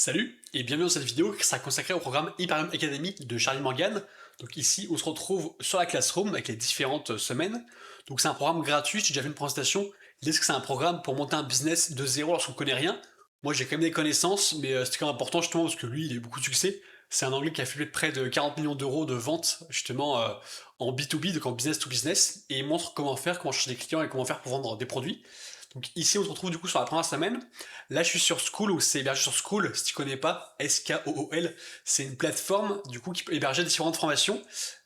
Salut et bienvenue dans cette vidéo qui sera consacrée au programme Hyperion Academy de Charlie Morgan. Donc ici, on se retrouve sur la Classroom avec les différentes semaines. Donc c'est un programme gratuit, j'ai déjà fait une présentation. L'idée c'est que c'est un programme pour monter un business de zéro lorsqu'on connaît rien. Moi j'ai quand même des connaissances, mais c'est quand même important justement parce que lui il a eu beaucoup de succès. C'est un Anglais qui a fait près de 40 millions d'euros de ventes justement en B2B, donc en business to business, et il montre comment faire, comment chercher des clients et comment faire pour vendre des produits. Donc ici, on se retrouve du coup sur la première semaine. Là, je suis sur School, ou c'est hébergé sur School, si tu connais pas, Skool. C'est une plateforme du coup qui peut héberger différentes formations.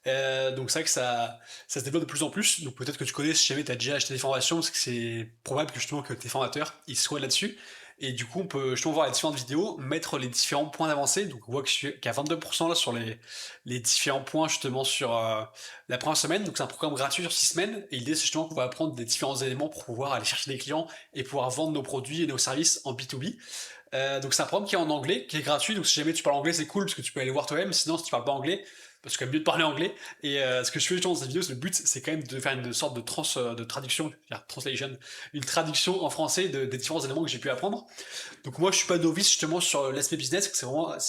Donc c'est vrai que ça se développe de plus en plus. Donc peut-être que tu connais si jamais tu as déjà acheté des formations, parce que c'est probable que justement que tes formateurs ils soient là-dessus. Et du coup, on peut justement voir les différentes vidéos, mettre les différents points d'avancée. Donc on voit que je suis qu'à 22% là sur les différents points justement sur la première semaine. Donc c'est un programme gratuit sur 6 semaines. Et l'idée c'est justement qu'on va apprendre des différents éléments pour pouvoir aller chercher des clients et pouvoir vendre nos produits et nos services en B2B. Donc c'est un programme qui est en anglais, qui est gratuit, donc si jamais tu parles anglais c'est cool parce que tu peux aller voir toi-même, sinon si tu parles pas anglais, parce que c'est mieux de parler anglais. Et ce que je fais dans cette vidéo, le but c'est quand même de faire une sorte de traduction, translation, une traduction en français des différents éléments que j'ai pu apprendre. Donc moi je suis pas novice justement sur l'aspect business, c'est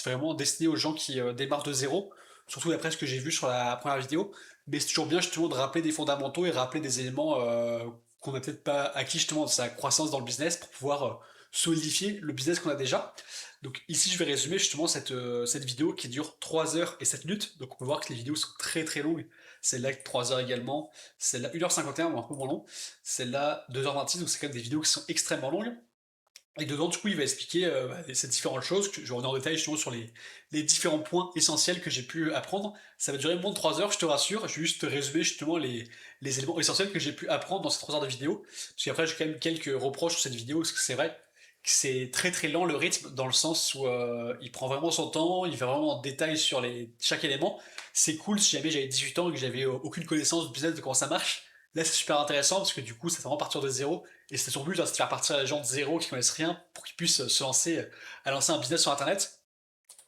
vraiment destiné aux gens qui démarrent de zéro, surtout d'après ce que j'ai vu sur la première vidéo, mais c'est toujours bien justement de rappeler des fondamentaux et rappeler des éléments qu'on n'a peut-être pas acquis justement de sa croissance dans le business pour pouvoir solidifier le business qu'on a déjà. Donc ici je vais résumer justement cette vidéo qui dure 3 heures et 7 minutes, donc on peut voir que les vidéos sont très très longues, celle-là 3 heures également, celle-là 1h51, un peu moins long, celle-là 2h26, donc c'est quand même des vidéos qui sont extrêmement longues. Et dedans, du coup, il va expliquer ces différentes choses, que je reviens en détail justement sur les différents points essentiels que j'ai pu apprendre. Ça va durer moins de 3 heures, je te rassure. Je vais juste te résumer justement les éléments essentiels que j'ai pu apprendre dans ces 3 heures de vidéo. Parce qu'après, j'ai quand même quelques reproches sur cette vidéo, parce que c'est vrai que c'est très très lent le rythme, dans le sens où il prend vraiment son temps, il va vraiment en détail sur chaque élément. C'est cool si jamais j'avais 18 ans et que j'avais aucune connaissance du business de comment ça marche. Là, c'est super intéressant parce que du coup, ça fait vraiment partir de zéro. Et c'est son but, hein, c'est de faire partir les gens de zéro qui connaissent rien pour qu'ils puissent se lancer, à lancer un business sur Internet.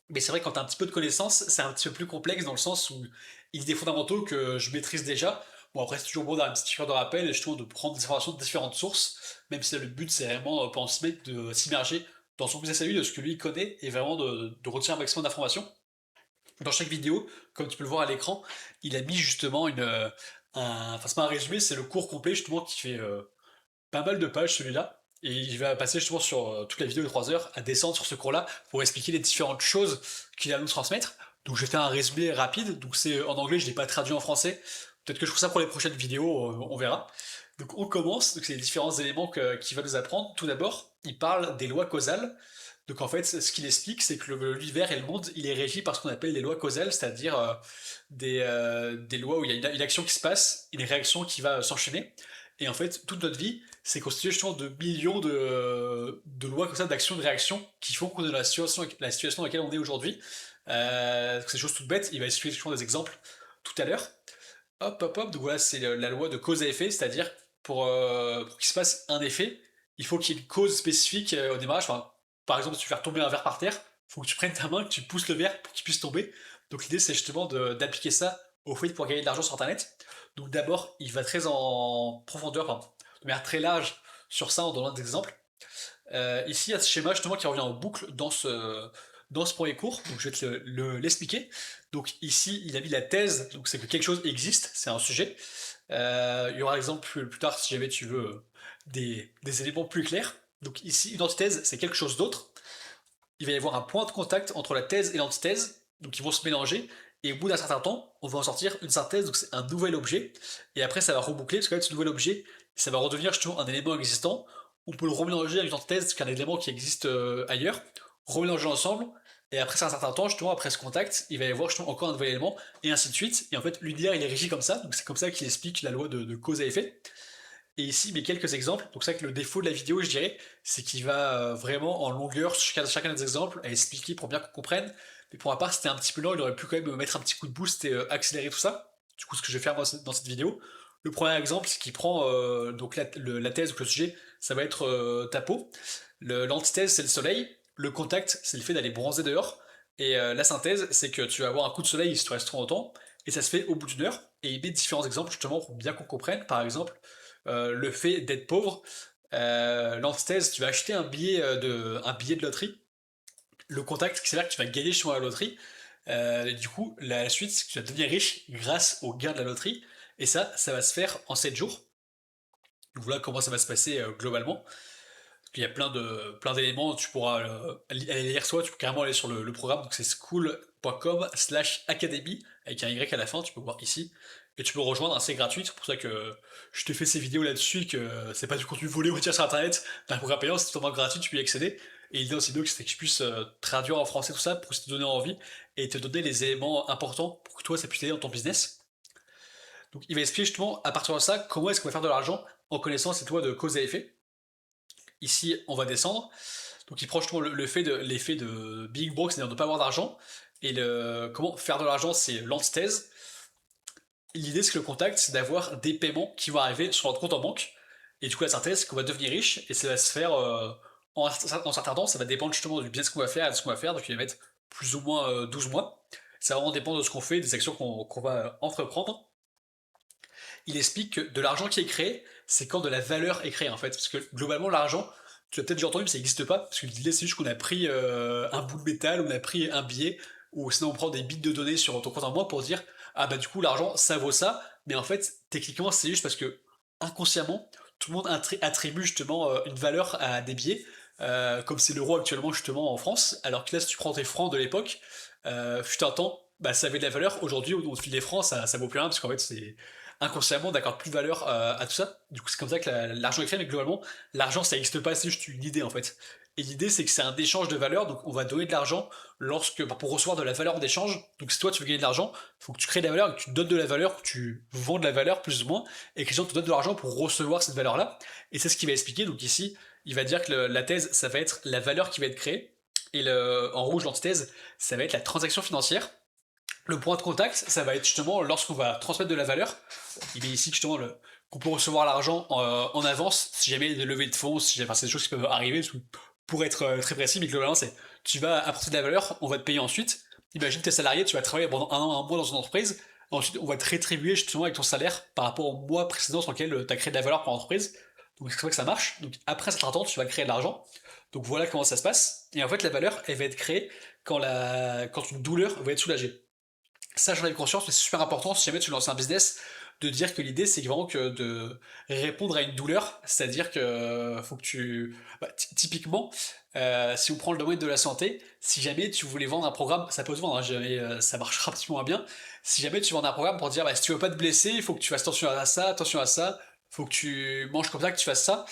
Mais c'est vrai que quand tu as un petit peu de connaissances, c'est un petit peu plus complexe dans le sens où il y a des fondamentaux que je maîtrise déjà. Bon, après, c'est toujours bon d'avoir une petite figure de rappel et justement de prendre des informations de différentes sources, même si là, le but, c'est vraiment, pendant ce mec, de s'immerger dans son business à lui, de ce que lui il connaît, et vraiment de retirer un maximum d'informations. Dans chaque vidéo, comme tu peux le voir à l'écran, il a mis justement enfin, c'est pas un résumé, c'est le cours complet justement qui fait pas mal de pages celui-là. Et il va passer justement sur toute la vidéo de 3 heures à descendre sur ce cours-là pour expliquer les différentes choses qu'il a à nous transmettre. Donc je vais faire un résumé rapide, donc c'est en anglais, je ne l'ai pas traduit en français. Peut-être que je ferai ça pour les prochaines vidéos, on verra. Donc on commence, donc c'est les différents éléments qu'il va nous apprendre. Tout d'abord, il parle des lois causales. Donc en fait, ce qu'il explique, c'est que l'univers et le monde, il est régi par ce qu'on appelle les lois causales, c'est-à-dire des lois où il y a une action qui se passe, une réaction qui va s'enchaîner. Et en fait, toute notre vie, c'est constitué justement de millions de lois comme ça, d'actions, de réactions, qui font qu'on est dans la situation dans laquelle on est aujourd'hui. C'est des choses toutes bêtes, il va expliquer justement des exemples tout à l'heure. Hop, hop, hop, donc voilà, c'est la loi de cause à effet, c'est-à-dire pour qu'il se passe un effet, il faut qu'il y ait une cause spécifique au démarrage. Enfin, par exemple, si tu veux faire tomber un verre par terre, il faut que tu prennes ta main, que tu pousses le verre pour qu'il puisse tomber. Donc l'idée, c'est justement d'appliquer ça au fait pour gagner de l'argent sur Internet. Donc d'abord, il va très en profondeur, enfin, de manière très large sur ça en donnant des exemples. Ici, il y a ce schéma justement qui revient en boucle dans ce premier cours, donc je vais te l'expliquer. Donc ici, il a mis la thèse, donc c'est que quelque chose existe, c'est un sujet. Il y aura l'exemple plus tard si jamais tu veux des éléments plus clairs. Donc ici, une antithèse, c'est quelque chose d'autre. Il va y avoir un point de contact entre la thèse et l'antithèse, donc ils vont se mélanger, et au bout d'un certain temps, on va en sortir une synthèse, donc c'est un nouvel objet, et après ça va reboucler, parce que ce nouvel objet, ça va redevenir justement un élément existant, on peut le remélanger avec une antithèse, qu'un élément qui existe ailleurs, remélanger ensemble, et après un certain temps, justement, après ce contact, il va y avoir justement encore un nouvel élément, et ainsi de suite, et en fait l'univers il est régi comme ça, donc c'est comme ça qu'il explique la loi de cause à effet. Et ici, mais quelques exemples. Donc c'est vrai que le défaut de la vidéo, je dirais, c'est qu'il va vraiment en longueur sur chacun des exemples à expliquer pour bien qu'on comprenne. Mais pour ma part, c'était un petit peu lent, il aurait pu quand même mettre un petit coup de boost et accélérer tout ça. Du coup, ce que je vais faire moi, dans cette vidéo. Le premier exemple, c'est qu'il prend donc la thèse, donc le sujet, ça va être ta peau. L'antithèse, c'est le soleil. Le contact, c'est le fait d'aller bronzer dehors. Et la synthèse, c'est que tu vas avoir un coup de soleil si tu restes trop longtemps. Et ça se fait au bout d'une heure. Et il met différents exemples justement pour bien qu'on comprenne. Par exemple, le fait d'être pauvre. L'antithèse, tu vas acheter un billet de loterie. le contact qui s'avère que tu vas gagner sur la loterie. Et du coup, la suite, c'est que tu vas devenir riche grâce au gain de la loterie. Et ça va se faire en 7 jours. Donc voilà comment ça va se passer globalement. Il y a plein d'éléments, tu pourras aller lire soit, tu peux carrément aller sur le programme, donc c'est school.com/academy, avec un Y à la fin, tu peux voir ici, et tu peux rejoindre, hein, c'est gratuit, c'est pour ça que je te fais ces vidéos là-dessus, que c'est pas du contenu volé ou retiré sur internet, t'as un programme payant, c'est totalement gratuit, tu peux y accéder, et l'idée aussi donc c'est que je puisse traduire en français tout ça, pour te donner envie, et te donner les éléments importants pour que toi ça puisse t'aider dans ton business. Donc il va expliquer justement, à partir de ça, comment est-ce qu'on va faire de l'argent en connaissant ces lois de cause et effet. Ici, on va descendre. Donc il prend justement l'effet de Big Broke, c'est-à-dire de ne pas avoir d'argent. Et comment faire de l'argent, c'est l'antithèse. L'idée, c'est que le contact, c'est d'avoir des paiements qui vont arriver sur notre compte en banque. Et du coup, la synthèse, c'est qu'on va devenir riche, et ça va se faire en certain temps. Ça va dépendre justement du business qu'on va faire et de ce qu'on va faire. Donc il va mettre plus ou moins 12 mois. Ça va vraiment dépendre de ce qu'on fait, des actions qu'on va entreprendre. Il explique que de l'argent qui est créé, c'est quand de la valeur est créée en fait. Parce que globalement, l'argent, tu as peut-être déjà entendu, mais ça n'existe pas. Parce que l'idée, c'est juste qu'on a pris un bout de métal, on a pris un billet, ou sinon on prend des bits de données sur ton compte en banque pour dire, ah bah du coup, l'argent, ça vaut ça. Mais en fait, techniquement, c'est juste parce que inconsciemment, tout le monde attribue justement une valeur à des billets. Comme c'est l'euro actuellement justement en France, alors que là si tu prends tes francs de l'époque, fut un temps, bah, ça avait de la valeur. Aujourd'hui, au fil des francs, ça vaut plus rien, parce qu'en fait, c'est inconsciemment d'accord plus de valeur à tout ça. Du coup, c'est comme ça que l'argent est créé, mais globalement, l'argent, ça n'existe pas, c'est juste une idée en fait. Et l'idée, c'est que c'est un échange de valeur, donc on va donner de l'argent pour recevoir de la valeur en échange. Donc si toi, tu veux gagner de l'argent, il faut que tu crées de la valeur, que tu donnes de la valeur, que tu vends de la valeur plus ou moins, et que les gens te donnent de l'argent pour recevoir cette valeur-là. Et c'est ce qu'il va expliquer. Donc ici, il va dire que la thèse, ça va être la valeur qui va être créée, et en rouge, l'antithèse, ça va être la transaction financière. Le point de contact, ça va être justement lorsqu'on va transmettre de la valeur. Il est ici justement qu'on peut recevoir l'argent en avance si jamais il y a des levées de fonds, enfin, c'est des choses qui peuvent arriver. Pour être très précis, mais globalement, c'est tu vas apporter de la valeur, on va te payer ensuite. Imagine t'es salarié, tu vas travailler pendant un an, un mois dans une entreprise. Ensuite, on va te rétribuer justement avec ton salaire par rapport au mois précédent sur lequel tu as créé de la valeur pour l'entreprise. Donc c'est comme ça que ça marche. Donc après cette attente, tu vas créer de l'argent. Donc voilà comment ça se passe. Et en fait, la valeur, elle va être créée quand une douleur va être soulagée. Ça, j'en ai conscience, mais c'est super important si jamais tu lances un business, de dire que l'idée, c'est vraiment que de répondre à une douleur, c'est-à-dire que faut que tu... Bah, typiquement, si on prend le domaine de la santé, si jamais tu voulais vendre un programme, ça peut se vendre, hein, jamais, ça marchera un petit peu moins bien, si jamais tu vends un programme pour dire, bah, si tu veux pas te blesser, il faut que tu fasses attention à ça, faut que tu manges comme ça, que tu fasses ça,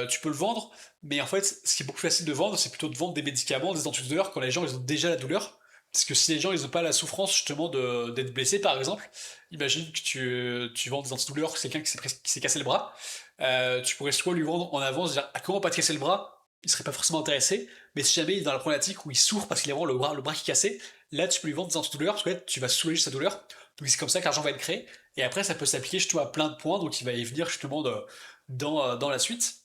tu peux le vendre, mais en fait, ce qui est beaucoup plus facile de vendre, c'est plutôt de vendre des médicaments, des antidouleurs, quand les gens ils ont déjà la douleur. Parce que si les gens ils ont pas la souffrance justement d'être blessés par exemple, imagine que tu vends des antidouleurs, c'est quelqu'un qui s'est cassé le bras, tu pourrais soit lui vendre en avance, dire ah, comment pas te casser le bras, il serait pas forcément intéressé, mais si jamais il est dans la problématique où il souffre parce qu'il a vraiment le bras qui est cassé, là tu peux lui vendre des antidouleurs parce que là tu vas soulager sa douleur, donc c'est comme ça que l'argent va être créé, et après ça peut s'appliquer justement à plein de points, donc il va y venir justement dans la suite.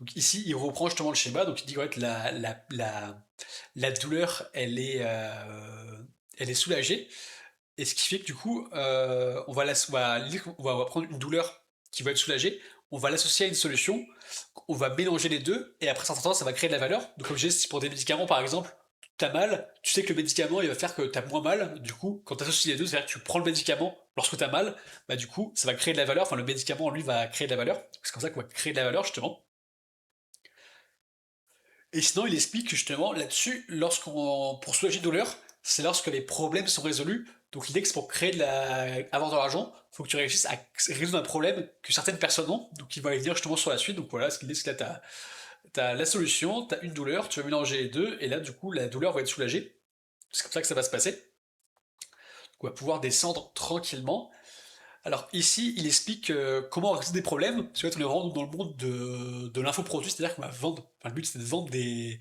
Donc ici, il reprend justement le schéma, donc il dit que la douleur, elle est soulagée, et ce qui fait que du coup, on va prendre une douleur qui va être soulagée, on va l'associer à une solution, on va mélanger les deux, et après un certain temps, ça va créer de la valeur. Donc comme je disais, si pour des médicaments par exemple, t'as mal, tu sais que le médicament il va faire que t'as moins mal, du coup, quand tu associes les deux, c'est-à-dire que tu prends le médicament lorsque t'as mal, bah du coup, ça va créer de la valeur, enfin le médicament lui va créer de la valeur, c'est comme ça qu'on va créer de la valeur justement. Et sinon, il explique justement là-dessus, pour soulager une douleur, c'est lorsque les problèmes sont résolus. Donc l'idée que c'est pour avoir de l'argent, il faut que tu réussisses à résoudre un problème que certaines personnes ont. Donc il va y venir justement sur la suite. Donc voilà, ce qu'il dit, c'est que là, t'as la solution, t'as une douleur, tu vas mélanger les deux, et là, du coup, la douleur va être soulagée. C'est comme ça que ça va se passer. Donc on va pouvoir descendre tranquillement. Alors ici, il explique comment résoudre des problèmes, parce que là, on est vraiment dans le monde de l'infoproduit, c'est-à-dire qu'on va vendre, enfin, le but c'est de vendre des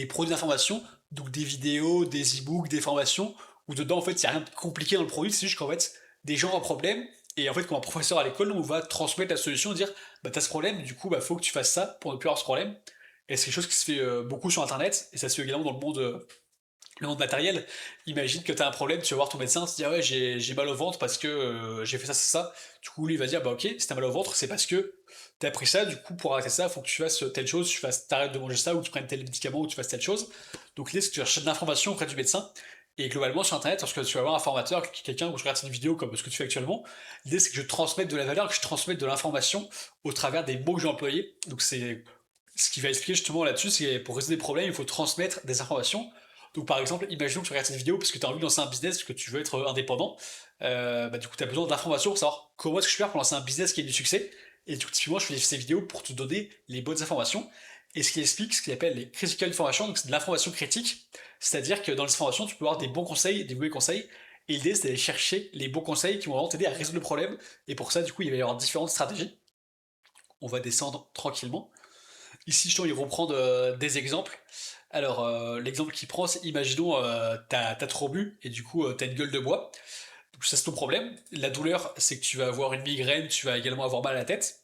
produits d'information, donc des vidéos, des e-books, des formations, où dedans en fait il n'y a rien de compliqué dans le produit, c'est juste qu'en fait des gens ont un problème, et en fait comme un professeur à l'école, on va transmettre la solution, dire bah t'as ce problème, du coup bah faut que tu fasses ça pour ne plus avoir ce problème, et c'est quelque chose qui se fait beaucoup sur internet, et ça se fait également dans le monde matériel. Imagine que tu as un problème, tu vas voir ton médecin, tu te dis ah ouais j'ai mal au ventre parce que j'ai fait ça, c'est ça. Du coup lui il va dire bah ok, si t'as mal au ventre, c'est parce que t'as pris ça, du coup, pour arrêter ça, faut que tu fasses telle chose, t'arrêtes de manger ça, ou tu prennes tel médicament, ou tu fasses telle chose. Donc l'idée, c'est que tu cherches de l'information auprès du médecin. Et globalement, sur Internet, lorsque tu vas voir un formateur, quelqu'un, ou je regarde une vidéo comme ce que tu fais actuellement, l'idée, c'est que je transmette de la valeur, que je transmette de l'information au travers des mots que j'ai employés. Donc c'est ce qui va expliquer justement là-dessus, c'est pour résoudre des problèmes, il faut transmettre des informations. Donc par exemple, imaginons que tu regardes cette vidéo parce que tu as envie de lancer un business, parce que tu veux être indépendant. Du coup, tu as besoin d'informations pour savoir comment est-ce que je peux faire pour lancer un business qui ait du succès. Et du coup, typiquement, je fais ces vidéos pour te donner les bonnes informations. Et ce qui explique ce qu'il appelle les critical information, donc c'est de l'information critique. C'est-à-dire que dans les informations, tu peux avoir des bons conseils, des mauvais conseils. Et l'idée, c'est d'aller chercher les bons conseils qui vont vraiment t'aider à résoudre le problème. Et pour ça, du coup, il va y avoir différentes stratégies. On va descendre tranquillement. Ici, je il reprend des exemples. Alors, l'exemple qu'il prend, c'est imaginons, t'as trop bu et du coup, t'as une gueule de bois. Donc, ça, c'est ton problème. La douleur, c'est que tu vas avoir une migraine, tu vas également avoir mal à la tête.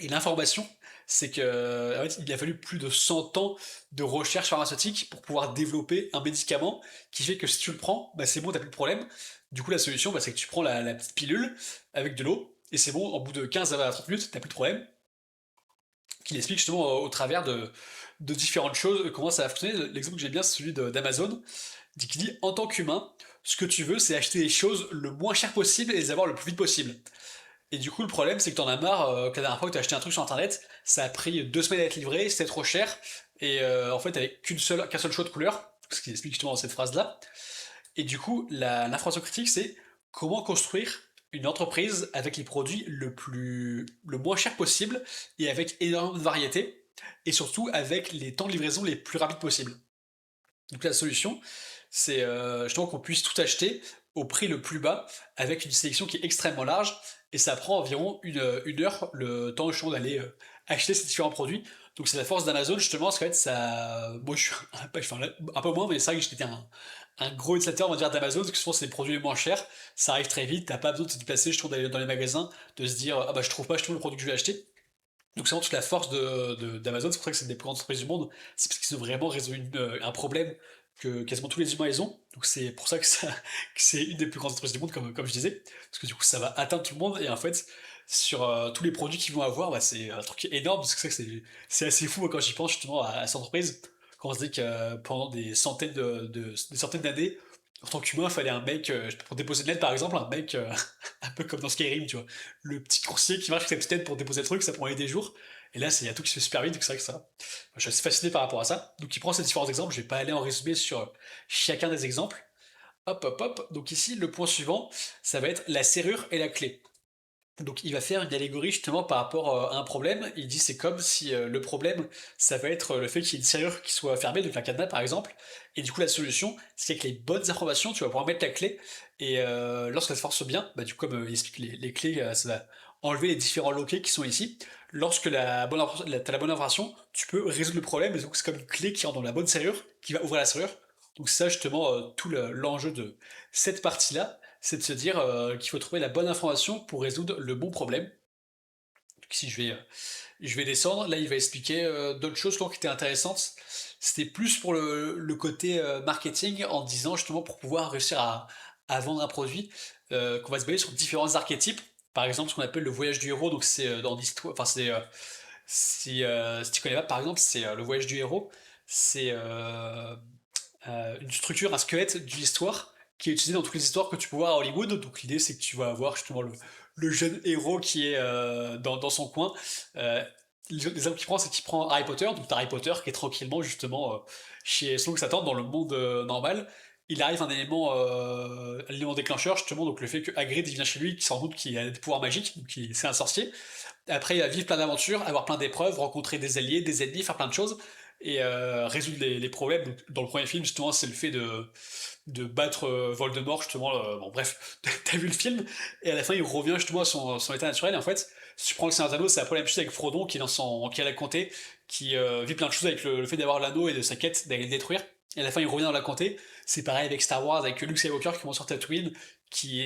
Et l'information, c'est que en fait, il a fallu plus de 100 ans de recherche pharmaceutique pour pouvoir développer un médicament qui fait que si tu le prends, bah, c'est bon, t'as plus de problème. Du coup, la solution, bah, c'est que tu prends la petite pilule avec de l'eau, et c'est bon, au bout de 15 à 30 minutes, t'as plus de problème. Qu'il explique justement au travers de différentes choses comment ça va fonctionner. L'exemple que j'aime bien, c'est celui d'Amazon, qui dit en tant qu'humain, ce que tu veux, c'est acheter les choses le moins cher possible et les avoir le plus vite possible. Et du coup, le problème, c'est que t'en as marre que la dernière fois que t'as acheté un truc sur internet, ça a pris 2 semaines à être livré, c'était trop cher, et en fait, avec qu'un seul choix de couleur, ce qui explique justement dans cette phrase-là. Et du coup, l'information critique, c'est comment construire une entreprise avec les produits le moins cher possible et avec énormément de variété et surtout avec les temps de livraison les plus rapides possibles. Donc la solution, c'est justement qu'on puisse tout acheter au prix le plus bas avec une sélection qui est extrêmement large et ça prend environ une heure le temps justement d'aller acheter ces différents produits. Donc c'est la force d'Amazon justement, parce qu'en fait ça... Moi je suis un peu moins, mais c'est vrai que j'étais un gros utilisateur on va dire d'Amazon, parce que souvent c'est les produits les moins chers, ça arrive très vite, t'as pas besoin de te déplacer, je trouve, d'aller dans les magasins, de se dire ah bah je trouve le produit que je vais acheter. Donc c'est vraiment toute la force d'Amazon, c'est pour ça que c'est une des plus grandes entreprises du monde, c'est parce qu'ils ont vraiment résolu un problème que quasiment tous les humains ils ont. Donc c'est pour ça que c'est une des plus grandes entreprises du monde, comme je disais, parce que du coup ça va atteindre tout le monde, et en fait, sur tous les produits qu'ils vont avoir, bah, c'est un truc énorme, parce que c'est assez fou moi, quand j'y pense justement à cette entreprise, quand on se dit que pendant des centaines d'années, en tant qu'humain, il fallait un mec, pour déposer de l'aide par exemple, un mec un peu comme dans Skyrim, tu vois, le petit coursier qui marche avec sa petite tête pour déposer le truc, ça prend des jours. Et là, il y a tout qui se fait super vite, donc c'est vrai que ça. Je suis assez fasciné par rapport à ça. Donc il prend ces différents exemples, je vais pas aller en résumé sur chacun des exemples. Hop, hop, hop. Donc ici, le point suivant, ça va être la serrure et la clé. Donc il va faire une allégorie justement par rapport à un problème. Il dit c'est comme si le problème, ça va être le fait qu'il y ait une serrure qui soit fermée, donc un cadenas par exemple. Et du coup la solution, c'est qu'avec les bonnes informations, tu vas pouvoir mettre la clé. Et lorsqu'elle se force bien, bah, du coup comme il explique les clés, ça va enlever les différents loquets qui sont ici. Lorsque t'as la bonne information, tu peux résoudre le problème. Et donc c'est comme une clé qui rentre dans la bonne serrure, qui va ouvrir la serrure. Donc c'est ça justement tout l'enjeu de cette partie-là, c'est de se dire qu'il faut trouver la bonne information pour résoudre le bon problème. Donc ici je vais descendre, là il va expliquer d'autres choses qui étaient intéressantes. C'était plus pour le côté marketing, en disant justement pour pouvoir réussir à vendre un produit, qu'on va se baser sur différents archétypes. Par exemple ce qu'on appelle le voyage du héros, donc c'est dans l'histoire, enfin c'est si tu connais pas par exemple, c'est le voyage du héros, c'est une structure, un squelette d'une histoire qui est utilisé dans toutes les histoires que tu peux voir à Hollywood. Donc l'idée c'est que tu vas avoir justement le jeune héros qui est dans son coin. L'exemple qu'il prend, c'est qu'il prend Harry Potter, donc Harry Potter qui est tranquillement justement chez Snow Satan dans le monde normal. Il arrive un élément déclencheur justement, donc le fait que Hagrid vient chez lui, qui s'en doute qu'il a des pouvoirs magiques, donc c'est un sorcier. Après, il va vivre plein d'aventures, avoir plein d'épreuves, rencontrer des alliés, des ennemis, faire plein de choses et résoudre les problèmes. Donc, dans le premier film, justement, c'est le fait de battre Voldemort, justement. Bon, bref, t'as vu le film, et à la fin, il revient justement à son état naturel. Et en fait, si tu prends le Seigneur des Anneaux, c'est la première chose avec Frodon, qui a la comté, qui vit plein de choses avec le fait d'avoir l'anneau et de sa quête d'aller le détruire. Et à la fin, il revient dans la comté. C'est pareil avec Star Wars, avec Luke Skywalker qui monte sur Tatooine,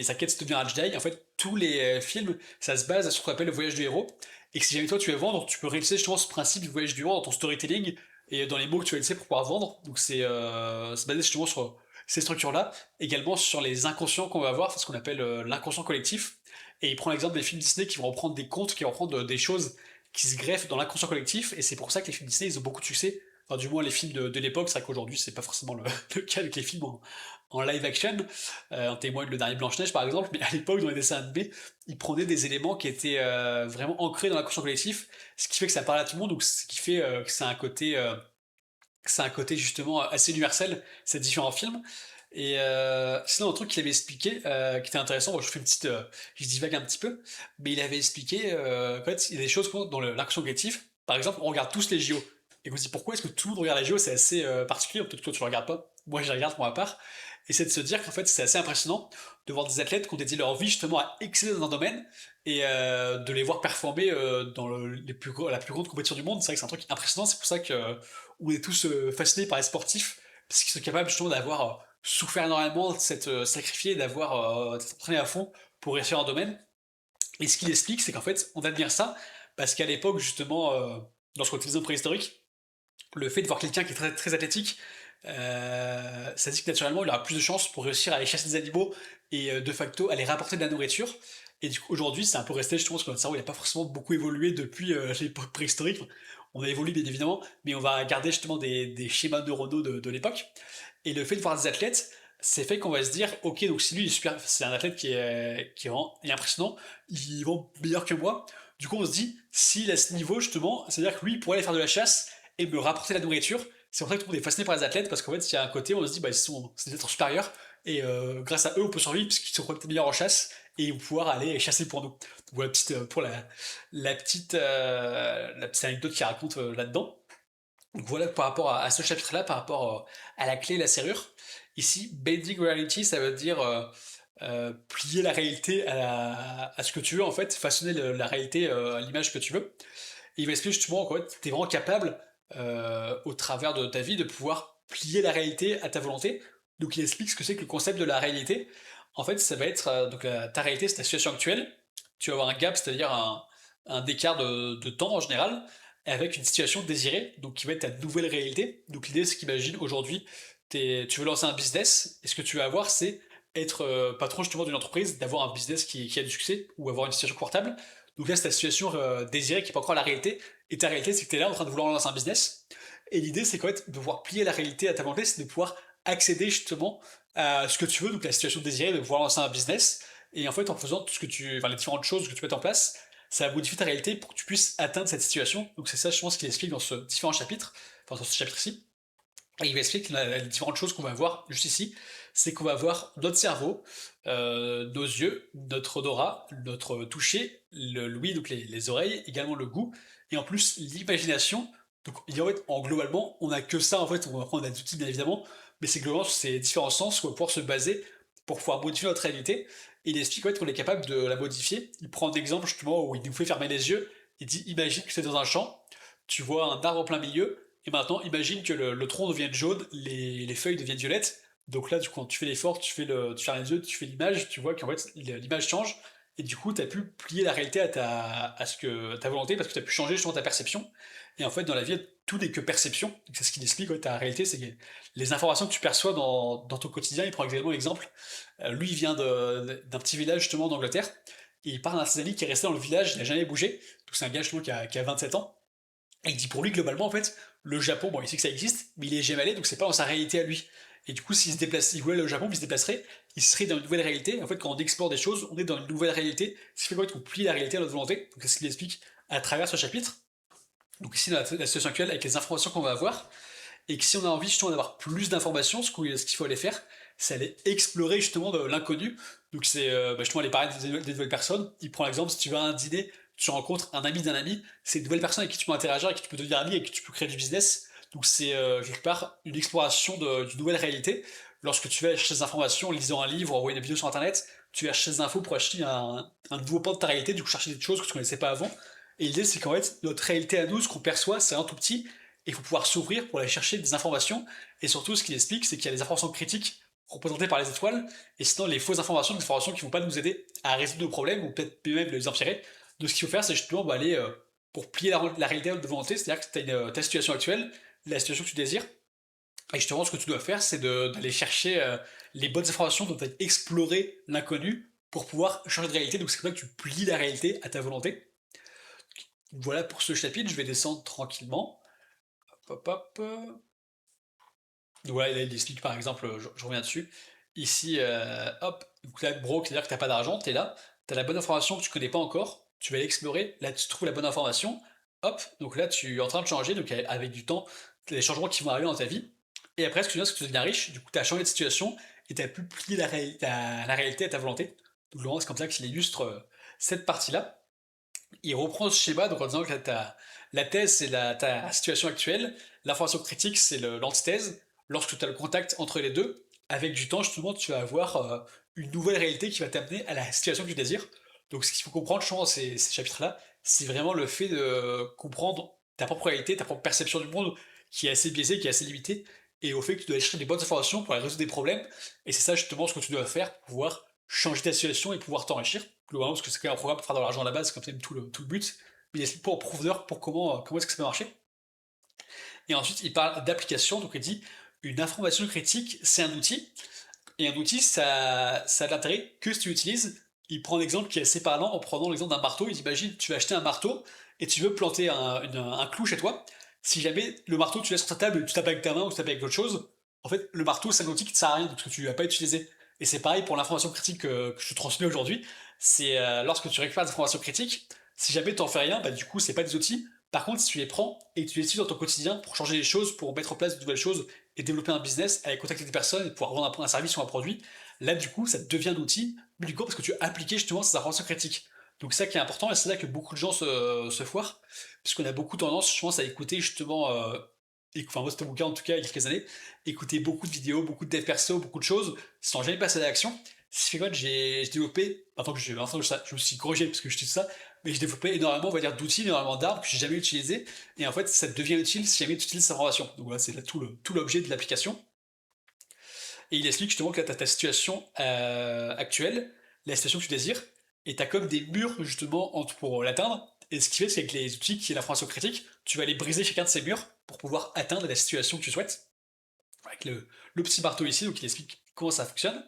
sa quête c'est de devenir un Jedi. En fait, tous les films, ça se base sur ce qu'on appelle le voyage du héros. Et que si jamais toi tu veux vendre, tu peux réutiliser justement ce principe du voyage du héros dans ton storytelling et dans les mots que tu vas laisser pour pouvoir vendre. Donc c'est basé justement sur ces structures-là, également sur les inconscients qu'on va avoir, c'est ce qu'on appelle l'inconscient collectif. Et il prend l'exemple des films Disney qui vont reprendre des contes, qui vont reprendre des choses qui se greffent dans l'inconscient collectif, et c'est pour ça que les films Disney, ils ont beaucoup de succès. Enfin, du moins les films de l'époque, c'est vrai qu'aujourd'hui c'est pas forcément le cas avec les films en live action. En témoigne le dernier Blanche-Neige par exemple, mais à l'époque dans les dessins animés, ils prenaient des éléments qui étaient vraiment ancrés dans l'inconscient collectif, ce qui fait que ça parle à tout le monde, donc ce qui fait que c'est un côté justement assez universel, ces différents films. Et sinon, un truc qu'il avait expliqué, qui était intéressant, bon, je fais une petite, je divague un petit peu, mais il avait expliqué qu'en fait, il y a des choses dans l'inconscient collectif. Par exemple, on regarde tous les JO. Et on se dit pourquoi est-ce que tout le monde regarde les JO? C'est assez particulier, peut-être que toi tu le regardes pas. Moi je les regarde pour ma part. Et c'est de se dire qu'en fait c'est assez impressionnant de voir des athlètes qui ont dédié leur vie justement à exceller dans un domaine et de les voir performer dans la plus grande compétition du monde. C'est vrai que c'est un truc impressionnant, c'est pour ça que on est tous fascinés par les sportifs, parce qu'ils sont capables justement d'avoir souffert énormément, de s'être sacrifié, d'être entraîné à fond pour réussir un domaine. Et ce qu'il explique, c'est qu'en fait, on admire ça, parce qu'à l'époque, justement, lorsqu'on était dans le préhistorique, le fait de voir quelqu'un qui est très, très athlétique, ça dit que naturellement, il aura plus de chances pour réussir à aller chasser des animaux et de facto à les rapporter de la nourriture. Et du coup, aujourd'hui, c'est un peu resté, je pense que notre cerveau n'a pas forcément beaucoup évolué depuis l'époque préhistorique. On a évolué bien évidemment, mais on va garder justement des schémas neuronaux de l'époque. Et le fait de voir des athlètes, c'est fait qu'on va se dire, ok, donc si lui il est super, c'est un athlète qui est vraiment impressionnant, il est vraiment meilleur que moi. Du coup, on se dit, s'il est à ce niveau, justement, c'est-à-dire que lui, il pourrait aller faire de la chasse et me rapporter la nourriture. C'est pour ça que tout le monde est fasciné par les athlètes, parce qu'en fait, il y a un côté, on se dit, bah, c'est des êtres supérieurs, et grâce à eux, on peut survivre, puisqu'ils sont peut-être meilleurs en chasse, et ils vont pouvoir aller chasser pour nous. Donc voilà, pour la petite anecdote qu'il raconte là-dedans. Donc voilà par rapport à ce chapitre-là, par rapport à la clé et la serrure. Ici, bending reality, ça veut dire plier la réalité à ce que tu veux, en fait, façonner la réalité à l'image que tu veux. Et il va expliquer justement qu'en fait, tu es vraiment capable, au travers de ta vie, de pouvoir plier la réalité à ta volonté. Donc il explique ce que c'est que le concept de la réalité. En fait, ça va être, ta réalité, c'est ta situation actuelle. Tu vas avoir un gap, c'est-à-dire un écart de temps en général, avec une situation désirée, donc qui va être ta nouvelle réalité. Donc l'idée, c'est qu'imagine aujourd'hui, tu veux lancer un business, et ce que tu vas avoir, c'est être patron justement d'une entreprise, d'avoir un business qui a du succès, ou avoir une situation confortable. Donc là, c'est ta situation désirée qui n'est pas encore la réalité, et ta réalité, c'est que tu es là en train de vouloir lancer un business. Et l'idée, c'est qu'en fait, de pouvoir plier la réalité à ta volonté, c'est de pouvoir accéder justement à ce que tu veux, donc la situation désirée, de pouvoir lancer un business. Et en fait, en faisant tout ce que enfin, les différentes choses que tu mets en place, ça va modifier ta réalité pour que tu puisses atteindre cette situation. Donc c'est ça, je pense, qu'il explique dans ce différent chapitre, enfin dans ce chapitre-ci. Et il va expliquer que les différentes choses qu'on va voir juste ici, c'est qu'on va voir notre cerveau, nos yeux, notre odorat, notre toucher, l'ouïe, donc les oreilles, également le goût, et en plus l'imagination. Donc en fait, globalement, on n'a que ça, en fait, on a des outils bien évidemment, mais c'est globalement sur ces différents sens qu'on va pouvoir se baser pour pouvoir modifier notre réalité. Et il explique en fait, qu'on est capable de la modifier. Il prend un exemple justement où il nous fait fermer les yeux, il dit imagine que tu es dans un champ, tu vois un arbre en plein milieu, et maintenant, imagine que le tronc devienne jaune, les feuilles deviennent violettes. Donc là, du coup, quand tu fais l'effort, tu fermes les yeux, tu fais l'image, tu vois qu'en fait, l'image change. Et du coup, tu as pu plier la réalité à ta volonté parce que tu as pu changer justement ta perception. Et en fait, dans la vie, tout n'est que perception. Donc c'est ce qu'il explique, ouais, ta réalité, c'est que les informations que tu perçois dans ton quotidien. Il prend également l'exemple. Lui, il vient d'un petit village justement d'Angleterre. Et il parle d'un de ses amis qui est resté dans le village, il n'a jamais bougé. Donc c'est un gars justement qui a 27 ans. Et il dit pour lui, globalement, en fait, le Japon, bon, il sait que ça existe, mais il est jamais allé, donc c'est pas dans sa réalité à lui. Et du coup, s'il se déplace, il voulait aller au Japon, puis il se déplacerait, il serait dans une nouvelle réalité. Et en fait, quand on explore des choses, on est dans une nouvelle réalité, ce qui fait qu'on plie la réalité à notre volonté. Donc c'est ce qu'il explique à travers ce chapitre. Donc ici, dans la situation actuelle, avec les informations qu'on va avoir, et que si on a envie justement d'avoir plus d'informations, ce qu'il faut aller faire, c'est aller explorer justement de l'inconnu. Donc c'est justement aller parler des nouvelles personnes. Il prend l'exemple, si tu vas à un dîner, tu rencontres un ami d'un ami, c'est une nouvelle personne avec qui tu peux interagir, avec qui tu peux devenir ami, avec qui tu peux créer du business. Donc c'est quelque part une exploration d'une nouvelle réalité. Lorsque tu vas chercher des informations en lisant un livre ou en voyant une vidéo sur internet, tu vas chercher des infos pour acheter un nouveau pan de ta réalité, du coup chercher des choses que tu ne connaissais pas avant. Et l'idée c'est qu'en fait, notre réalité à nous, ce qu'on perçoit, c'est un tout petit, et il faut pouvoir s'ouvrir pour aller chercher des informations. Et surtout, ce qu'il explique, c'est qu'il y a des informations critiques représentées par les étoiles, et sinon les fausses informations, des informations qui vont pas nous aider à résoudre nos problèmes, ou peut-être même les empirer. Donc ce qu'il faut faire, c'est justement aller pour plier la réalité de volonté, c'est-à-dire que tu as ta situation actuelle, la situation que tu désires, et justement ce que tu dois faire, c'est d'aller chercher les bonnes informations, donc explorer l'inconnu pour pouvoir changer de réalité. Donc c'est comme ça que tu plies la réalité à ta volonté. Voilà pour ce chapitre, je vais descendre tranquillement. Hop, hop, hop. Voilà, là, il explique par exemple, je reviens dessus. Ici, hop, donc là, broke, c'est-à-dire que t'as pas d'argent, t'es là, t'as la bonne information que tu connais pas encore, tu vas l'explorer, là tu trouves la bonne information, hop, donc là tu es en train de changer, donc avec du temps, t'as des changements qui vont arriver dans ta vie, et après ce que tu vois, c'est que tu deviens riche, du coup t'as changé de situation, et t'as plus plié la réalité à ta volonté. Donc Laurent, c'est comme ça qu'il illustre cette partie-là. Il reprend ce schéma donc en disant que la thèse c'est ta situation actuelle, l'information critique c'est l'antithèse. Lorsque tu as le contact entre les deux, avec du temps justement tu vas avoir une nouvelle réalité qui va t'amener à la situation que tu désires. Donc ce qu'il faut comprendre justement dans ces chapitres-là, c'est vraiment le fait de comprendre ta propre réalité, ta propre perception du monde qui est assez biaisée, qui est assez limitée, et au fait que tu dois aller chercher des bonnes informations pour aller résoudre des problèmes. Et c'est ça justement ce que tu dois faire pour pouvoir changer ta situation et pouvoir t'enrichir. Globalement, parce que c'est quand même un programme pour faire de l'argent à la base, c'est comme ça tout le but. Mais il explique pas en profondeur pour comment est-ce que ça peut marcher. Et ensuite, il parle d'application, donc il dit une information critique, c'est un outil. Et un outil, ça a de l'intérêt que si tu l'utilises. Il prend l'exemple qui est assez parlant en prenant l'exemple d'un marteau. Il imagine, tu vas acheter un marteau et tu veux planter un clou chez toi. Si jamais le marteau, tu laisses sur ta table, tu tapes avec ta main ou tu tapes avec autre chose, en fait, le marteau, c'est un outil qui ne sert à rien, parce que tu ne vas pas utiliser. Et c'est pareil pour l'information critique que je te transmets aujourd'hui. C'est lorsque tu récupères des informations critiques, si jamais tu n'en fais rien, bah, du coup, c'est pas des outils. Par contre, si tu les prends et que tu les utilises dans ton quotidien pour changer les choses, pour mettre en place de nouvelles choses et développer un business, aller contacter des personnes et pouvoir vendre un service ou un produit, là, du coup, ça devient un outil, mais du coup, parce que tu as appliqué justement ces informations critiques. Donc, c'est ça qui est important et c'est là que beaucoup de gens se foirent, puisqu'on a beaucoup tendance, je pense, à écouter justement, enfin, moi, c'était mon cas en tout cas il y a quelques années, écouter beaucoup de vidéos, beaucoup de dev perso, beaucoup de choses, sans jamais passer à l'action. Ce qui fait quoi, j'ai développé, maintenant que je me suis corrigé parce que je dis ça, mais j'ai développé énormément, on va dire, d'outils, énormément d'armes que j'ai jamais utilisés, et en fait, ça devient utile si jamais tu utilises cette information. Donc voilà, c'est là tout l'objet de l'application. Et il explique justement que là, tu as ta situation actuelle, la situation que tu désires, et tu as comme des murs justement pour l'atteindre. Et ce qui fait, c'est qu'avec les outils qui est l'information critique, tu vas aller briser chacun de ces murs pour pouvoir atteindre la situation que tu souhaites. Avec le petit marteau ici, donc il explique comment ça fonctionne.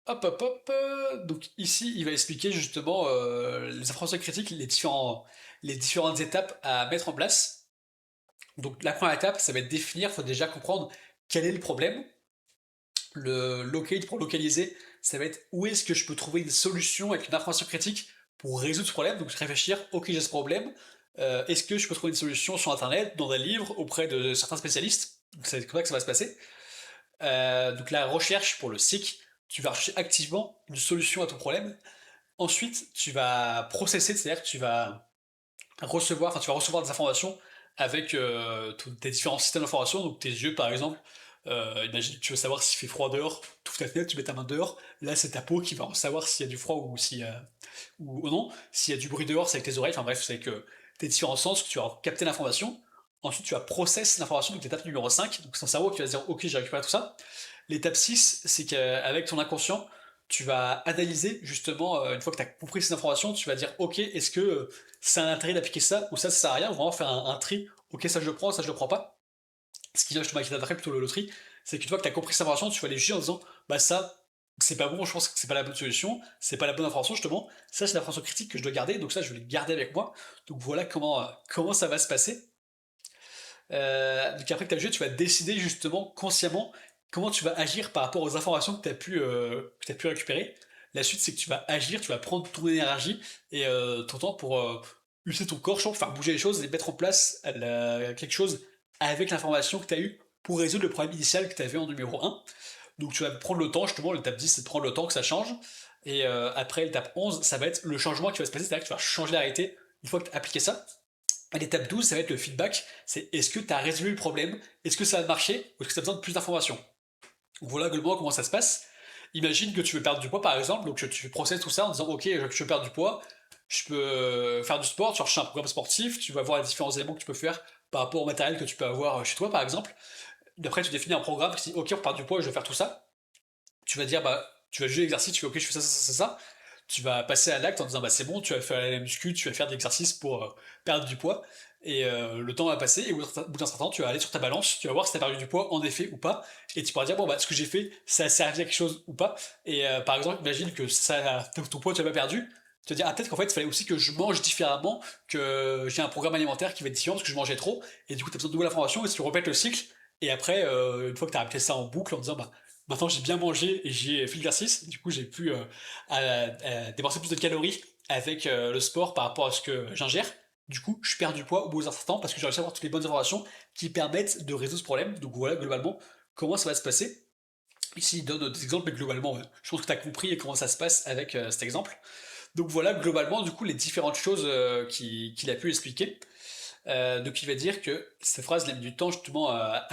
Hop, hop, hop. Donc ici, il va expliquer justement les informations critiques, les différentes étapes à mettre en place. Donc la première étape, ça va être définir, il faut déjà comprendre quel est le problème. Le locate pour localiser, ça va être où est-ce que je peux trouver une solution avec une information critique pour résoudre ce problème. Donc réfléchir, ok j'ai ce problème, est-ce que je peux trouver une solution sur internet, dans des livres, auprès de certains spécialistes. Donc c'est comme ça que ça va se passer. Donc la recherche pour le SIC, tu vas rechercher activement une solution à ton problème. Ensuite, tu vas processer, c'est-à-dire que tu vas recevoir des informations avec tes différents systèmes d'information, donc tes yeux par exemple. Imagine, tu veux savoir s'il fait froid dehors, tu ouvres ta fenêtre, tu mets ta main dehors. Là, c'est ta peau qui va savoir s'il y a du froid ou non. S'il y a du bruit dehors, c'est avec tes oreilles. Enfin bref, c'est avec tes différents sens que tu vas capter l'information. Ensuite, tu vas processer l'information, donc l'étape numéro 5. Donc, c'est ton cerveau qui va se dire, ok, j'ai récupéré tout ça. L'étape 6, c'est qu'avec ton inconscient, tu vas analyser justement, une fois que tu as compris ces informations, tu vas dire, ok, est-ce que c'est un intérêt d'appliquer ça ou ça sert à rien, ou vraiment faire un tri, ok, ça je le prends, ça je le prends pas. Ce qui vient justement avec l'intérêt plutôt le tri, c'est qu'une fois que tu as compris cette information, tu vas aller juger en disant, bah ça, c'est pas bon, je pense que c'est pas la bonne solution, c'est pas la bonne information justement, ça c'est l'information critique que je dois garder, donc ça je vais le garder avec moi. Donc voilà comment ça va se passer. Donc après que tu as jugé, tu vas décider justement consciemment comment tu vas agir par rapport aux informations que tu as pu récupérer. La suite, c'est que tu vas agir, tu vas prendre ton énergie et ton temps pour utiliser ton corps, pour faire bouger les choses et mettre en place quelque chose avec l'information que tu as eue pour résoudre le problème initial que tu avais en numéro 1. Donc tu vas prendre le temps, justement, l'étape 10, c'est de prendre le temps que ça change. Et après, l'étape 11, ça va être le changement qui va se passer, c'est-à-dire que tu vas changer la réalité une fois que tu as appliqué ça. L'étape 12, ça va être le feedback, c'est est-ce que tu as résolu le problème, est-ce que ça a marché, ou est-ce que tu as besoin de plus d'informations. Voilà globalement comment ça se passe. Imagine que tu veux perdre du poids par exemple, donc tu procèdes tout ça en disant ok, je veux perdre du poids, je peux faire du sport, tu recherches un programme sportif, tu vas voir les différents éléments que tu peux faire par rapport au matériel que tu peux avoir chez toi par exemple. D'après tu définis un programme qui dit ok, pour perdre du poids, je vais faire tout ça. Tu vas dire bah tu vas juger l'exercice, tu fais ok, je fais ça. Tu vas passer à l'acte en disant bah c'est bon, tu vas faire la muscu, tu vas faire de l'exercice pour perdre du poids, et le temps va passer, et au bout d'un certain temps, tu vas aller sur ta balance, tu vas voir si tu as perdu du poids en effet ou pas, et tu pourras dire bon bah ce que j'ai fait, ça a servi à quelque chose ou pas, et par exemple, imagine que ton poids tu l'as pas perdu, Tu vas dire, ah peut-être qu'en fait, il fallait aussi que je mange différemment, que j'ai un programme alimentaire qui va être différent parce que je mangeais trop, et du coup, tu as besoin de nouvelles informations, et tu répètes le cycle, et après, une fois que tu as répété ça en boucle en disant, bah, maintenant j'ai bien mangé et j'ai fait l'exercice, du coup, j'ai pu à dépenser plus de calories avec le sport par rapport à ce que j'ingère. Du coup, je perds du poids au bout d'un certain temps parce que j'ai réussi à avoir toutes les bonnes informations qui permettent de résoudre ce problème. Donc voilà, globalement, comment ça va se passer. Ici, il donne des exemples, mais globalement, ouais, je pense que tu as compris comment ça se passe avec cet exemple. Donc voilà, globalement, du coup, les différentes choses qu'il a pu expliquer. Donc il va dire que cette phrase, il a mis du temps justement à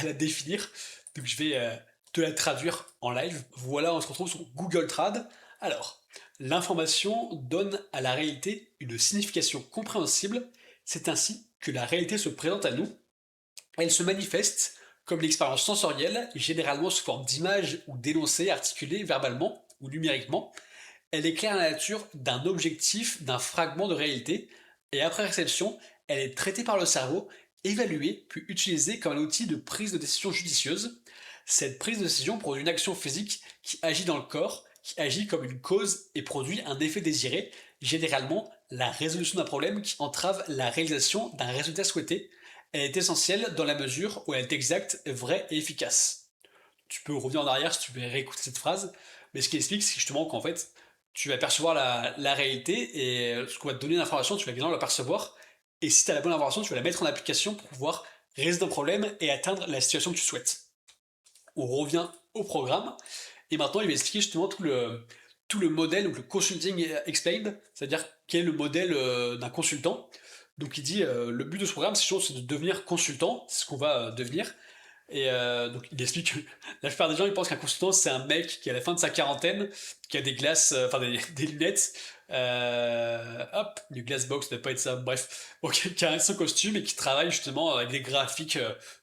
la définir. Donc je vais te la traduire en live. Voilà, on se retrouve sur Google Trad. Alors, l'information donne à la réalité une signification compréhensible. C'est ainsi que la réalité se présente à nous. Elle se manifeste comme l'expérience sensorielle, généralement sous forme d'images ou d'énoncés articulés verbalement ou numériquement. Elle éclaire la nature d'un objectif, d'un fragment de réalité, et après réception, elle est traitée par le cerveau, évaluée, puis utilisée comme un outil de prise de décision judicieuse. Cette prise de décision produit une action physique qui agit dans le corps, qui agit comme une cause et produit un effet désiré, généralement la résolution d'un problème qui entrave la réalisation d'un résultat souhaité. Elle est essentielle dans la mesure où elle est exacte, vraie et efficace. Tu peux revenir en arrière si tu veux réécouter cette phrase, mais ce qui explique, c'est justement qu'en fait, tu vas percevoir la réalité et ce qu'on va te donner d'information, tu vas également la percevoir. Et si tu as la bonne information, tu vas la mettre en application pour pouvoir résoudre un problème et atteindre la situation que tu souhaites. On revient au programme et maintenant il va expliquer justement tout le modèle, donc le consulting explained, c'est-à-dire quel est le modèle d'un consultant. Donc il dit le but de ce programme c'est de devenir consultant, c'est ce qu'on va devenir. Et donc il explique que la plupart des gens ils pensent qu'un consultant c'est un mec qui est à la fin de sa quarantaine, qui a des glaces, enfin des lunettes, hop, du glass box, ça doit pas être ça, bref, bon, qui a son costume et qui travaille justement avec des graphiques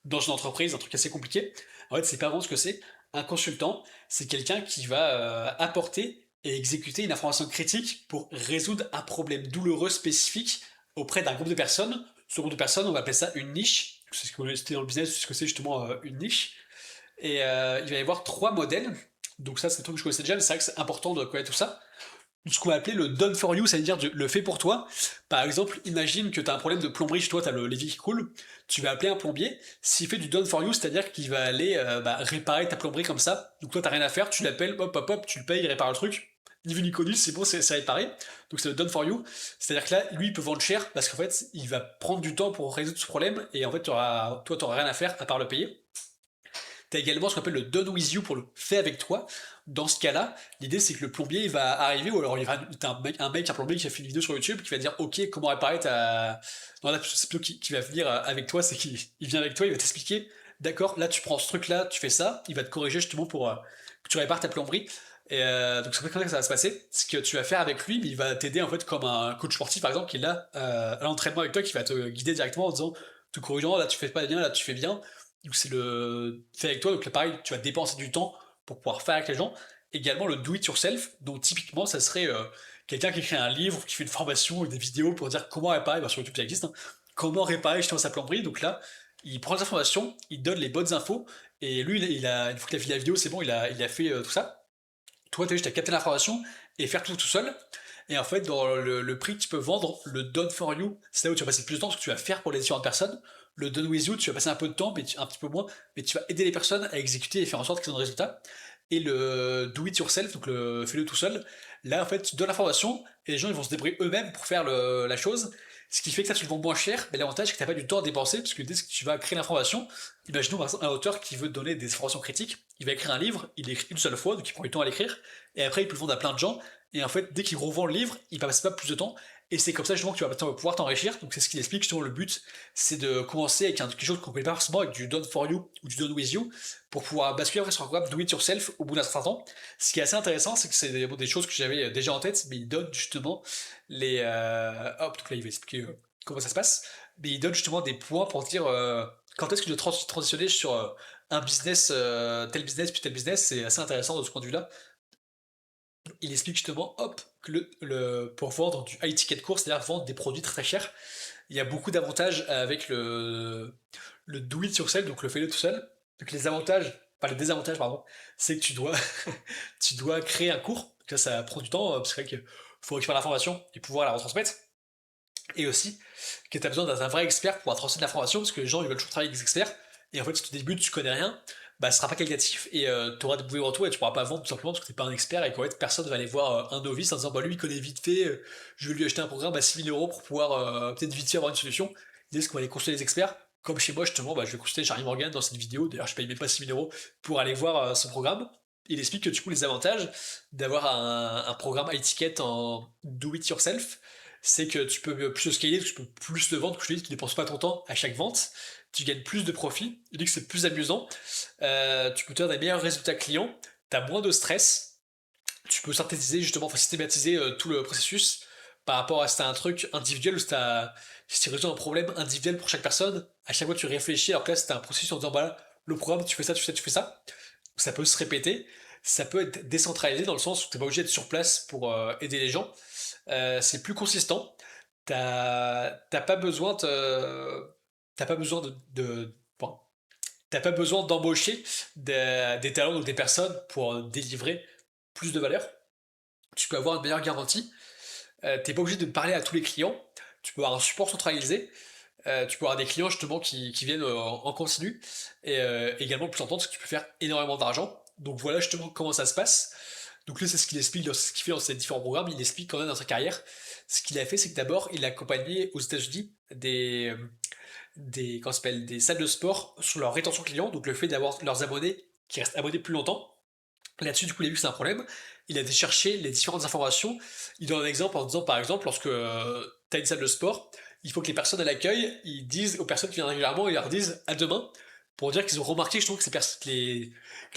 dans une entreprise, un truc assez compliqué. En fait, c'est pas vraiment ce que c'est. Un consultant, c'est quelqu'un qui va apporter et exécuter une information critique pour résoudre un problème douloureux spécifique auprès d'un groupe de personnes. Ce groupe de personnes, on va appeler ça une niche. C'est ce que c'était dans le business, c'est ce que c'est justement une niche. Et il va y avoir trois modèles. Donc ça, c'est un truc que je connaissais déjà, mais c'est vrai que c'est important de connaître tout ça. Ce qu'on va appeler le done for you, c'est-à-dire le fait pour toi. Par exemple, imagine que tu as un problème de plomberie chez toi, tu as le lévis qui coule, tu vas appeler un plombier, s'il fait du done for you, c'est-à-dire qu'il va aller réparer ta plomberie comme ça, donc toi t'as rien à faire, tu l'appelles, hop hop hop, tu le payes, il répare le truc, ni vu ni connu, c'est bon, c'est réparé, donc c'est le done for you, c'est-à-dire que là, lui il peut vendre cher, parce qu'en fait, il va prendre du temps pour résoudre ce problème, et en fait, toi t'auras rien à faire à part le payer. T'as également ce qu'on appelle le done with you pour le fait avec toi. Dans ce cas-là, l'idée c'est que le plombier il va arriver, ou alors t'as un plombier qui a fait une vidéo sur YouTube qui va dire ok comment réparer ta. Non là c'est plutôt qui va venir avec toi, c'est qu'il vient avec toi, il va t'expliquer, d'accord, là tu prends ce truc là, tu fais ça, il va te corriger justement pour que tu répares ta plomberie. Et donc c'est comme ça que ça va se passer. Ce que tu vas faire avec lui, mais il va t'aider en fait comme un coach sportif par exemple qui est là à l'entraînement avec toi, qui va te guider directement en disant, te corrigeant, là tu fais pas bien, là tu fais bien. Donc c'est le fait avec toi, donc là pareil, tu vas dépenser du temps pour pouvoir faire avec les gens. Également le do it yourself, donc typiquement ça serait quelqu'un qui écrit un livre, qui fait une formation ou des vidéos pour dire comment réparer, bah, sur YouTube ça existe, hein, comment réparer justement sa plomberie. Donc là, il prend les informations, il donne les bonnes infos, et lui, une fois qu'il a fait la vidéo, c'est bon, il a fait tout ça. Toi, t'as juste à capter l'information et faire tout seul. Et en fait, dans le prix que tu peux vendre, le done for you, c'est là où tu vas passer le plus de temps, parce que tu vas faire pour les différentes personnes. Le done with you, tu vas passer un peu de temps, mais un petit peu moins, mais tu vas aider les personnes à exécuter et faire en sorte qu'ils aient un résultat. Et le do it yourself, donc le fais-le tout seul, là en fait tu donnes l'information et les gens ils vont se débrouiller eux-mêmes pour faire la chose, ce qui fait que ça tu le vends moins cher, mais l'avantage c'est que tu n'as pas du temps à dépenser, parce que dès que tu vas créer l'information, imaginons par exemple un auteur qui veut te donner des informations critiques, il va écrire un livre, il l'écrit une seule fois, donc il prend du temps à l'écrire, et après il peut le vendre à plein de gens, et en fait dès qu'il revend le livre, il va passer pas plus de temps, et c'est comme ça justement que tu vas pouvoir t'enrichir, donc c'est ce qu'il explique, justement le but c'est de commencer avec quelque chose qu'on ne connaît pas forcément, avec du done for you ou du done with you, pour pouvoir basculer après sur un programme do it yourself au bout d'un certain temps. Ce qui est assez intéressant, c'est que c'est des choses que j'avais déjà en tête, mais il donne justement les. Hop, donc là il va expliquer comment ça se passe, mais il donne justement des points pour dire quand est-ce que tu dois transitionner sur un business, tel business, puis tel business, c'est assez intéressant de ce point de vue-là. Il explique justement, hop, que pour vendre du high ticket court, c'est-à-dire vendre des produits très très chers, il y a beaucoup d'avantages avec le do it yourself, donc le fais-le tout seul. Donc les avantages, pas les désavantages, pardon, c'est que tu dois créer un cours. Donc là, ça prend du temps, parce que c'est vrai que faut récupérer l'information et pouvoir la retransmettre. Et aussi que tu as besoin d'un vrai expert pour pouvoir transmettre l'information, parce que les gens ils veulent toujours travailler avec des experts, et en fait si tu débutes, tu connais rien, bah ce sera pas qualitatif, et tu auras des mauvais retours et tu pourras pas vendre tout simplement parce que t'es pas un expert, et qu'en fait personne va aller voir un novice en disant bah lui il connaît vite fait, je vais lui acheter un programme à 6 000 € pour pouvoir peut-être vite fait avoir une solution. L'idée c'est qu'on va aller consulter les experts, comme chez moi justement, bah, je vais consulter Charlie Morgan dans cette vidéo, d'ailleurs je paye même pas 6 000 € pour aller voir son programme. Il explique que du coup les avantages d'avoir un programme à étiquette en do it yourself, c'est que tu peux plus le scaler, tu peux plus le vendre, que je te dis, tu dépenses pas ton temps à chaque vente, tu gagnes plus de profit, je dis que c'est plus amusant, tu peux te faire des meilleurs résultats clients, tu as moins de stress, tu peux synthétiser justement, enfin systématiser tout le processus par rapport à si t'as un truc individuel ou si tu résous un problème individuel pour chaque personne, à chaque fois tu réfléchis, alors que là c'était un processus en disant bah là, le programme tu fais ça, tu fais ça, tu fais ça, ça peut se répéter, ça peut être décentralisé dans le sens où t'es pas obligé d'être sur place pour aider les gens, c'est plus consistant. T'as pas besoin t'as pas besoin bon, t'as pas besoin d'embaucher des talents ou des personnes pour délivrer plus de valeur. Tu peux avoir une meilleure garantie. T'es pas obligé de parler à tous les clients. Tu peux avoir un support centralisé. Tu peux avoir des clients justement qui viennent en continu. Et également, le plus important, c'est que tu peux faire énormément d'argent. Donc voilà justement comment ça se passe. Donc là, c'est ce qu'il explique, ce qu'il fait dans ses différents programmes. Il explique quand même dans sa carrière. Ce qu'il a fait, c'est que d'abord, il a accompagné aux États-Unis comment ça s'appelle, des salles de sport sur leur rétention client, donc le fait d'avoir leurs abonnés qui restent abonnés plus longtemps. Là-dessus, du coup, il a vu que c'est un problème. Il a été chercher les différentes informations. Il donne un exemple en disant, par exemple, lorsque tu as une salle de sport, il faut que les personnes à l'accueil, ils disent aux personnes qui viennent régulièrement, ils leur disent à demain, pour dire qu'ils ont remarqué, je trouve que, que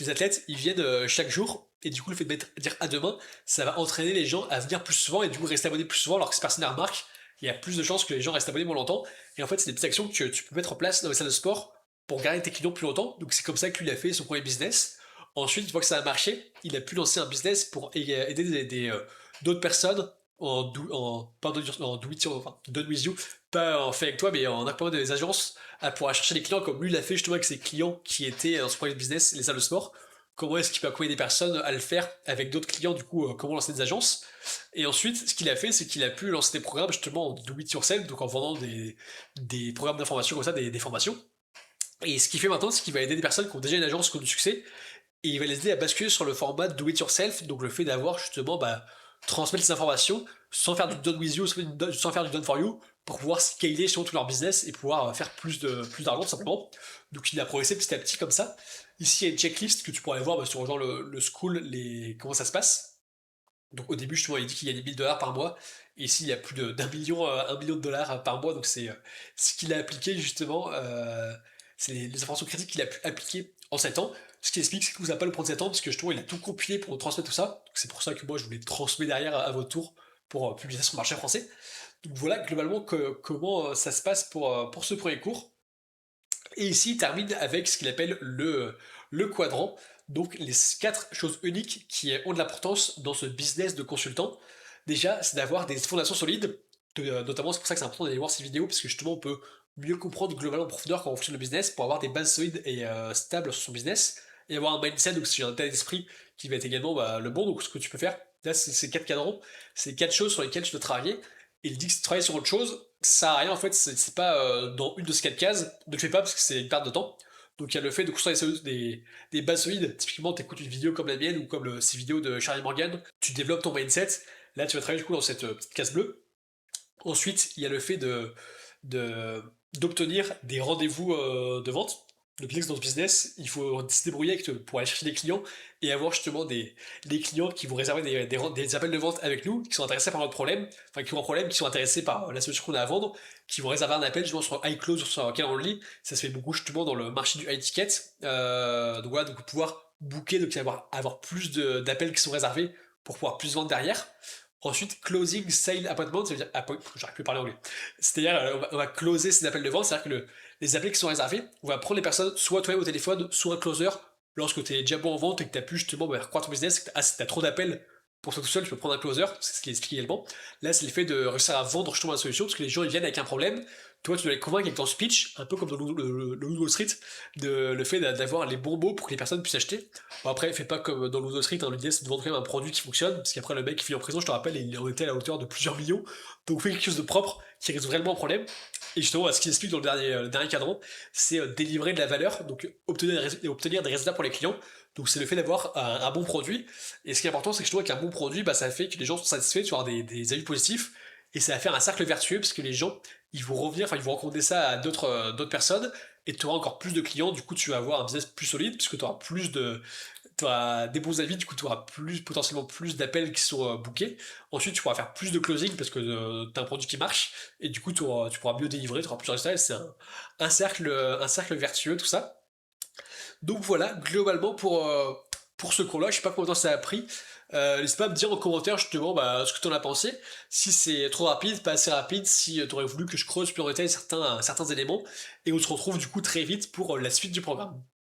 les athlètes, ils viennent chaque jour, et du coup, le fait de dire à demain, ça va entraîner les gens à venir plus souvent, et du coup, rester abonnés plus souvent, alors que ces personnes la remarquent, il y a plus de chances que les gens restent abonnés moins longtemps. Et en fait, c'est des petites actions que tu peux mettre en place dans les salles de sport pour garder tes clients plus longtemps. Donc c'est comme ça que lui, il a fait son premier business. Ensuite, une fois que ça a marché, il a pu lancer un business pour aider d'autres personnes pas en do it, enfin, done with you, pas en fait avec toi, mais en accompagnant des agences à pouvoir chercher des clients comme lui l'a fait justement avec ses clients qui étaient dans son premier business, les salles de sport. Comment est-ce qu'il peut accompagner des personnes à le faire avec d'autres clients, du coup, comment lancer des agences. Et ensuite, ce qu'il a fait, c'est qu'il a pu lancer des programmes justement en do it yourself, donc en vendant des programmes d'information comme ça, des formations. Et ce qu'il fait maintenant, c'est qu'il va aider des personnes qui ont déjà une agence qui ont du succès, et il va les aider à basculer sur le format do it yourself, donc le fait d'avoir justement transmettre ces informations sans faire du done with you, sans faire du done for you, pour pouvoir scaler sur tout leur business et pouvoir faire plus d'argent tout simplement. Donc il a progressé petit à petit comme ça. Ici il y a une checklist que tu pourrais aller voir sur genre le school, comment ça se passe. Donc au début justement il dit qu'il y a des 1000 $ par mois, et ici il y a plus d'1 million, 1 million de dollars par mois, donc c'est ce qu'il a appliqué justement, c'est les informations critiques qu'il a pu appliquer en 7 ans. Ce qui explique, c'est que vous n'avez pas le prendre 7 ans, parce que justement il a tout compilé pour transmettre tout ça, donc c'est pour ça que moi je voulais transmettre derrière à votre tour pour publier ça sur le marché français. Donc voilà globalement comment ça se passe pour ce premier cours. Et ici, il termine avec ce qu'il appelle le quadrant, donc les 4 choses uniques qui ont de l'importance dans ce business de consultant. Déjà, c'est d'avoir des fondations solides, notamment c'est pour ça que c'est important d'aller voir ces vidéos, parce que justement on peut mieux comprendre globalement en profondeur comment fonctionne le business, pour avoir des bases solides et stables sur son business, et avoir un mindset, donc c'est un état d'esprit qui va être également le bon. Donc ce que tu peux faire, là c'est ces 4 cadrans, c'est 4 choses sur lesquelles tu dois travailler, et il dit que si tu travailles sur autre chose, ça sert à rien en fait, c'est pas dans une de ces 4 cases, ne le fais pas parce que c'est une perte de temps. Donc il y a le fait de construire des bases solides, typiquement tu écoutes une vidéo comme la mienne ou comme ces vidéos de Charlie Morgan, tu développes ton mindset, là tu vas travailler du coup dans cette petite case bleue. Ensuite il y a le fait d'obtenir des rendez-vous de vente. Donc l'idée, dans ce business, il faut se débrouiller pour aller chercher des clients et avoir justement des clients qui vont réserver des appels de vente avec nous, qui sont intéressés par notre problème, enfin qui ont un problème, qui sont intéressés par la solution qu'on a à vendre, qui vont réserver un appel justement sur iClose, sur lequel on le lit. Ça se fait beaucoup justement dans le marché du high ticket. Donc voilà, donc pouvoir booker, donc avoir plus d'appels qui sont réservés pour pouvoir plus vendre derrière. Ensuite, closing sale appointment, ça veut dire j'arrive plus à parler anglais. C'est-à-dire, on va closer ces appels de vente, c'est-à-dire que les appels qui sont réservés, on va prendre les personnes soit toi-même au téléphone, soit un closer, lorsque tu es déjà bon en vente et que tu as pu justement croître ton business, que t'as trop d'appels pour toi tout seul, tu peux prendre un closer, c'est ce qu'il explique également. Là, c'est le fait de réussir à vendre justement la solution, parce que les gens ils viennent avec un problème, toi tu dois les convaincre avec ton speech, un peu comme dans le Wall Street, le fait d'avoir les bons mots pour que les personnes puissent acheter. Bon, après, fais pas comme dans le Wall Street, hein, l'idée c'est de vendre quand même un produit qui fonctionne, parce qu'après le mec qui finit en prison, je te rappelle, il en était à la hauteur de plusieurs millions, donc fais quelque chose de propre, qui résout réellement un problème. Et justement, ce qu'il explique dans le dernier cadran, c'est délivrer de la valeur, donc obtenir des résultats pour les clients. Donc c'est le fait d'avoir un bon produit. Et ce qui est important, c'est que je trouve qu'un bon produit, bah, ça fait que les gens sont satisfaits, tu vas avoir des avis positifs, et ça va faire un cercle vertueux, parce que les gens, ils vont revenir, enfin ils vont raconter ça à d'autres personnes, et tu auras encore plus de clients, du coup tu vas avoir un business plus solide, puisque tu auras tu auras des bons avis, du coup tu auras potentiellement plus d'appels qui sont bookés. Ensuite tu pourras faire plus de closing parce que tu as un produit qui marche, et du coup tu pourras mieux délivrer, tu auras plus de résultats, et c'est un cercle vertueux tout ça. Donc voilà, globalement pour ce cours-là, je sais pas combien de temps ça a pris. N'hésite pas à me dire en commentaire justement bah, ce que tu en as pensé, si c'est trop rapide, pas assez rapide, si tu aurais voulu que je creuse plus en détail certains éléments, et on se retrouve du coup très vite pour la suite du programme.